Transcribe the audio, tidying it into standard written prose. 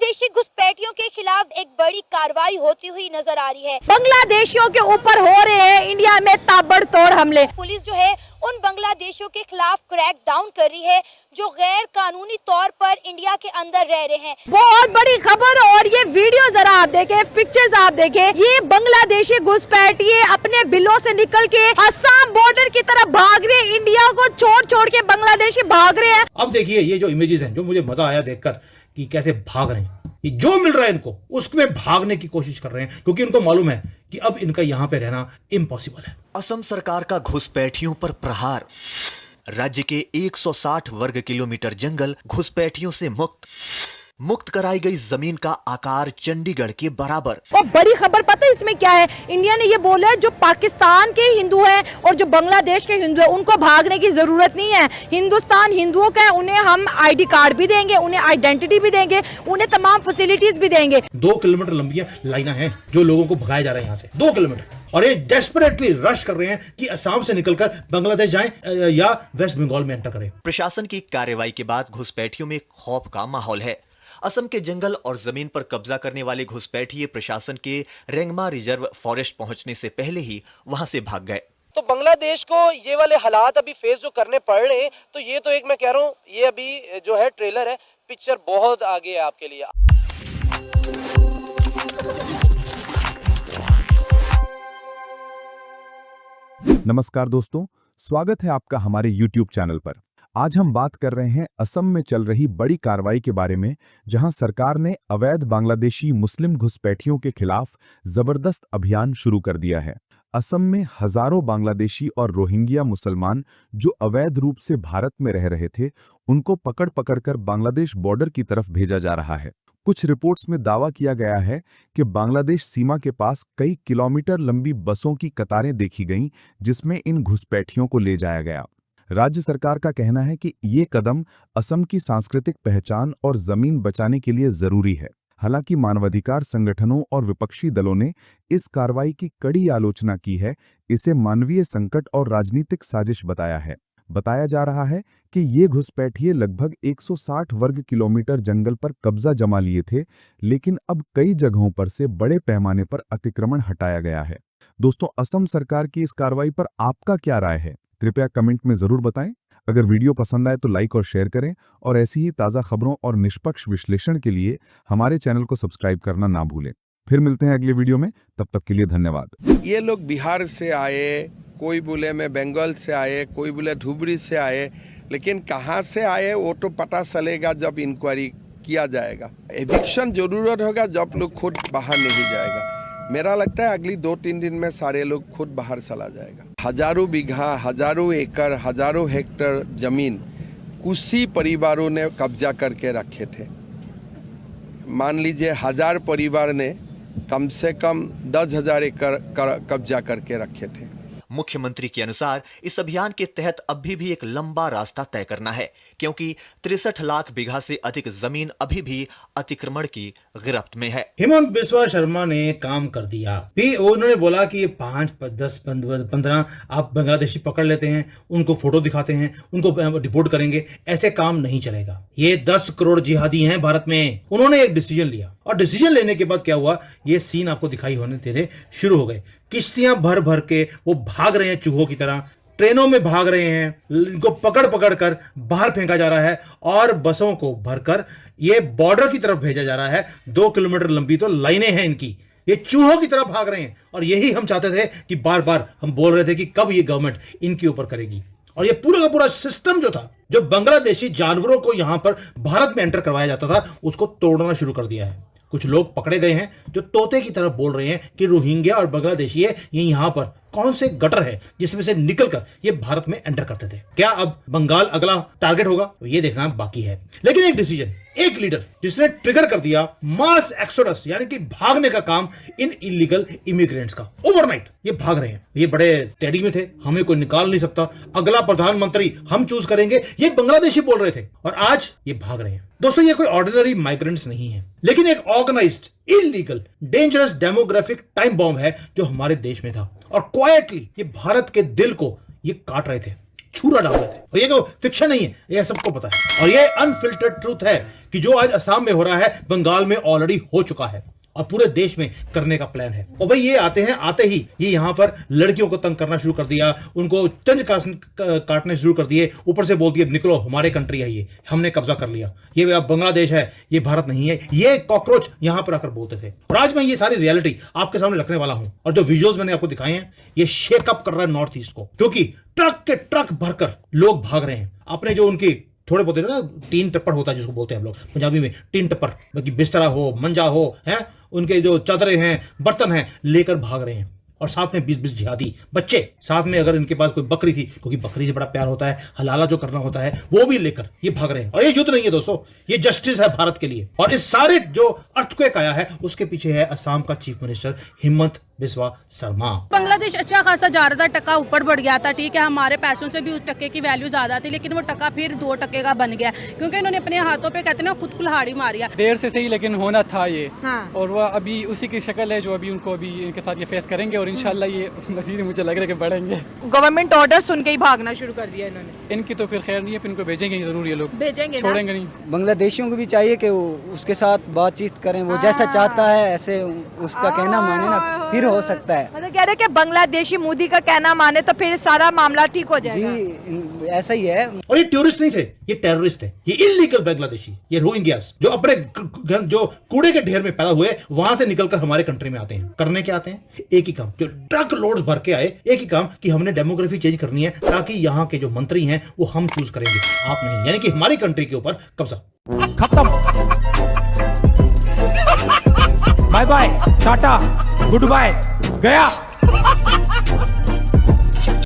बांग्लादेशी घुसपैठियों के खिलाफ एक बड़ी कार्रवाई होती हुई नजर आ रही है। बांग्लादेशियों के ऊपर हो रहे हैं इंडिया में ताबड़तोड़ हमले। पुलिस जो है उन बांग्लादेशियों के खिलाफ क्रैक डाउन कर रही है जो गैर कानूनी तौर पर इंडिया के अंदर रह रहे हैं। बहुत बड़ी खबर। और ये वीडियो जरा आप देखें, पिक्चर्स आप देखें। ये बांग्लादेशी घुसपैठिए अपने बिलों से निकल के असम बॉर्डर की तरफ भाग रहे हैं। इंडिया को छोड़ छोड़ के बांग्लादेशी भाग रहे हैं। अब देखिए ये जो इमेजेस हैं, जो मुझे मजा आया देखकर कि कैसे भाग रहे हैं, ये जो मिल रहा है इनको उसमें भागने की कोशिश कर रहे हैं, क्योंकि उनको मालूम है कि अब इनका यहां पे रहना इम्पॉसिबल है। असम सरकार का घुसपैठियों पर प्रहार। राज्य के 160 वर्ग किलोमीटर जंगल घुसपैठियों से मुक्त कराई गई जमीन का आकार चंडीगढ़ के बराबर। और बड़ी खबर पता है इसमें क्या है? इंडिया ने ये बोला है जो पाकिस्तान के हिंदू हैं और जो बांग्लादेश के हिंदू हैं उनको भागने की जरूरत नहीं है। हिंदुस्तान हिंदुओं का है, उन्हें हम आईडी कार्ड भी देंगे, उन्हें आइडेंटिटी भी देंगे, उन्हें तमाम फैसिलिटीज भी देंगे। 2 किलोमीटर लंबी लाइनें हैं जो लोगों को भगाया जा रहा है यहाँ से 2 किलोमीटर, और ये डेस्परेटली रश कर रहे हैं कि असम से निकलकर बांग्लादेश जाएं या वेस्ट बंगाल में एंटर करें। प्रशासन की कार्रवाई के बाद घुसपैठियों में खौफ का माहौल है। असम के जंगल और जमीन पर कब्जा करने वाले घुसपैठिए प्रशासन के रेंगमा रिजर्व फॉरेस्ट पहुंचने से पहले ही वहां से भाग गए। तो बांग्लादेश को ये वाले हालात अभी फेस जो करने पड़ रहे हैं, तो ये तो एक मैं कह रहा हूँ ये अभी जो है ट्रेलर है, पिक्चर बहुत आगे है आपके लिए। नमस्कार दोस्तों, स्वागत है आपका हमारे YouTube चैनल पर। आज हम बात कर रहे हैं असम में चल रही बड़ी कार्रवाई के बारे में, जहां सरकार ने अवैध बांग्लादेशी मुस्लिम घुसपैठियों के खिलाफ जबरदस्त अभियान शुरू कर दिया है। असम में हजारों बांग्लादेशी और रोहिंग्या मुसलमान जो अवैध रूप से भारत में रह रहे थे, उनको पकड़ कर बांग्लादेश बॉर्डर की तरफ भेजा जा रहा है। कुछ रिपोर्ट्स में दावा किया गया है कि बांग्लादेश सीमा के पास कई किलोमीटर लंबी बसों की कतारें देखी गईं, जिसमें इन घुसपैठियों को ले जाया गया। राज्य सरकार का कहना है कि ये कदम असम की सांस्कृतिक पहचान और जमीन बचाने के लिए जरूरी है। हालांकि मानवाधिकार संगठनों और विपक्षी दलों ने इस कार्रवाई की कड़ी आलोचना की है, इसे मानवीय संकट और राजनीतिक साजिश बताया है। बताया जा रहा है कि ये घुसपैठिए लगभग 160 वर्ग किलोमीटर जंगल पर कब्जा जमा लिए थे, लेकिन अब कई जगहों पर से बड़े पैमाने पर अतिक्रमण हटाया गया है। दोस्तों, असम सरकार की इस कार्रवाई पर आपका क्या राय है? कृपया कमेंट में जरूर बताएं। अगर वीडियो पसंद आए तो लाइक और शेयर करें, और ऐसी ही ताज़ा खबरों और निष्पक्ष विश्लेषण के लिए हमारे चैनल को सब्सक्राइब करना ना भूलें। फिर मिलते हैं अगले वीडियो में, तब तक के लिए धन्यवाद। ये लोग बिहार से आए, कोई बोले मैं बंगाल से आए, कोई बोले धुबरी से आए, लेकिन कहाँ से आए वो तो पता चलेगा जब इंक्वायरी किया जाएगा। एविक्शन जरूरत होगा जब लोग खुद बाहर नहीं जाएगा। मेरा लगता है अगली 2-3 दिन में सारे लोग खुद बाहर चला जाएगा। हजारों बीघा, हजारों एकड़, हजारों हेक्टेयर जमीन कुछ परिवारों ने कब्जा करके रखे थे। मान लीजिए 1000 परिवार ने कम से कम 10,000 एकड़ कब्जा करके रखे थे। मुख्यमंत्री के अनुसार इस अभियान के तहत अभी भी एक लंबा रास्ता तय करना है, क्योंकि 63 लाख बीघा से अधिक जमीन अभी भी अतिक्रमण की गिरफ्त में है। हेमंत बिस्वा शर्मा ने काम कर दिया। फिर उन्होंने बोला कि 5, 10, 15 आप बांग्लादेशी पकड़ लेते हैं, उनको फोटो दिखाते हैं, उनको डिपोर्ट करेंगे। ऐसे काम नहीं चलेगा। ये 10 करोड़ जिहादी हैं भारत में। उन्होंने एक डिसीजन लिया, और डिसीजन लेने के बाद क्या हुआ, ये सीन आपको दिखाई होने देने शुरू हो गए। किश्तियां भर भर के वो भाग रहे हैं चूहों की तरह, ट्रेनों में भाग रहे हैं, इनको पकड़ कर बाहर फेंका जा रहा है, और बसों को भरकर ये बॉर्डर की तरफ भेजा जा रहा है। 2 किलोमीटर लंबी तो लाइनें हैं इनकी, ये चूहों की तरफ भाग रहे हैं। और यही हम चाहते थे कि बार बार हम बोल रहे थे कि कब ये गवर्नमेंट इनके ऊपर करेगी। और ये पूरा का पूरा सिस्टम जो था, जो बांग्लादेशी जानवरों को यहां पर भारत में एंटर करवाया जाता था, उसको तोड़ना शुरू कर दिया है। कुछ लोग पकड़े गए हैं जो तोते की तरफ बोल रहे हैं कि रोहिंग्या और बांग्लादेशी ये यहां पर कौन से गटर है जिसमें से निकलकर ये भारत में एंटर करते थे। क्या अब बंगाल अगला टारगेट होगा? ये देखना बाकी है। लेकिन एक डिसीजन, एक लीडर जिसने ट्रिगर कर दिया मास एक्सोडस, यानी कि भागने का काम इन इलीगल इमिग्रेंट्स का। ओवरनाइट ये भाग रहे हैं। ये बड़े टेडी में थे, हमें कोई निकाल नहीं सकता, अगला प्रधानमंत्री हम चूज करेंगे, ये बांग्लादेशी बोल रहे थे, और आज ये भाग रहे हैं। दोस्तों, ये कोई ऑर्डिनरी माइग्रेंट्स नहीं है, लेकिन एक organised, illegal, dangerous demographic time bomb है जो हमारे देश में था, और क्वाइटली ये भारत के दिल को ये काट रहे थे। छुरा डाल रहे थे। और ये कोई फिक्शन नहीं है, ये सबको पता है। और ये अनफिल्टर्ड ट्रूथ है कि जो आज असम में हो रहा है, बंगाल में ऑलरेडी हो चुका है और पूरे देश में करने का प्लान है। और भाई ये आते ही ये यहाँ पर लड़कियों को तंग करना शुरू कर दिया, उनको तंज काटने शुरू कर दिए, ऊपर से बोल दिए निकलो हमारे कंट्री है, ये हमने कब्जा कर लिया, ये अब बांग्लादेश है, ये भारत नहीं है, ये कॉकरोच यहाँ पर आकर बोलते थे। और आज मैं ये सारी रियलिटी आपके सामने रखने वाला हूं और जो विजुअल्स मैंने आपको दिखाए हैं ये शेकअप कर रहा है नॉर्थ ईस्ट को, क्योंकि ट्रक के ट्रक भरकर लोग भाग रहे हैं अपने जो उनकी थोड़े बहुत ना टीन टप्पर होता है जिसको बोलते हैं हम लोग पंजाबी में, टीन टप्पर, बाकी बिस्तरा हो, मंजा हो, हैं उनके जो चादरें हैं, बर्तन हैं, लेकर भाग रहे हैं। और साथ में 20-20 जिहादी बच्चे साथ में, अगर इनके पास कोई बकरी थी, क्योंकि बकरी से बड़ा प्यार होता है, हलाला जो करना होता है वो भी लेकर ये भाग रहे हैं। और ये युद्ध नहीं है दोस्तों, ये जस्टिस है भारत के लिए। और इस सारे जो अर्थक्वेक आया है उसके पीछे है असम का चीफ मिनिस्टर हिमंत बिस्वा शर्मा। बांग्लादेश अच्छा खासा जा रहा था, टका ऊपर बढ़ गया था, ठीक है, हमारे पैसों से भी उस टके की वैल्यू ज्यादा थी, लेकिन वो टका फिर 2 टके का बन गया क्योंकि इन्होंने अपने हाथों पे कहते हैं खुद कुल्हाड़ी मारी। देर से सही लेकिन होना था ये। हाँ। और वह अभी उसी की शक्ल है जो अभी उनको अभी इनके साथ ये फेस करेंगे और इंशाल्लाह ये मजीद मुझे लग रहा है कि बढ़ेंगे। गवर्नमेंट ऑर्डर सुन के ही भागना शुरू कर दिया इन्होंने। इनकी तो फिर खैर नहीं है, फिर इनको भेजेंगे ही जरूर, ये लोग भेजेंगे ना? छोड़ेंगे नहीं। बांग्लादेशियों को भी चाहिए कि वो उसके साथ बातचीत करें, वो जैसा चाहता है ऐसे उसका कहना माने ना, फिर हो सकता है। मतलब कह रहे कि बांग्लादेशी मोदी का कहना माने तो फिर सारा मामला ठीक हो जाएगा। जी ऐसा ही है। और ये टूरिस्ट नहीं थे, ये टेररिस्ट थे, ये इलीगल बांग्लादेशी, ये रोहिंग्यास जो अपने जो कूड़े के ढेर में पैदा हुए वहां से निकलकर हमारे कंट्री में आते हैं। करने क्या आते हैं? एक ही काम, जो ट्रक लोड्स भर के आए, एक ही काम कि हमने डेमोग्राफी चेंज करनी है ताकि यहाँ के जो मंत्री हैं वो हम चूज करेंगे, आप नहीं, यानी कि हमारी कंट्री के ऊपर कब्जा। खत्म, bye bye, tata, goodbye, गया।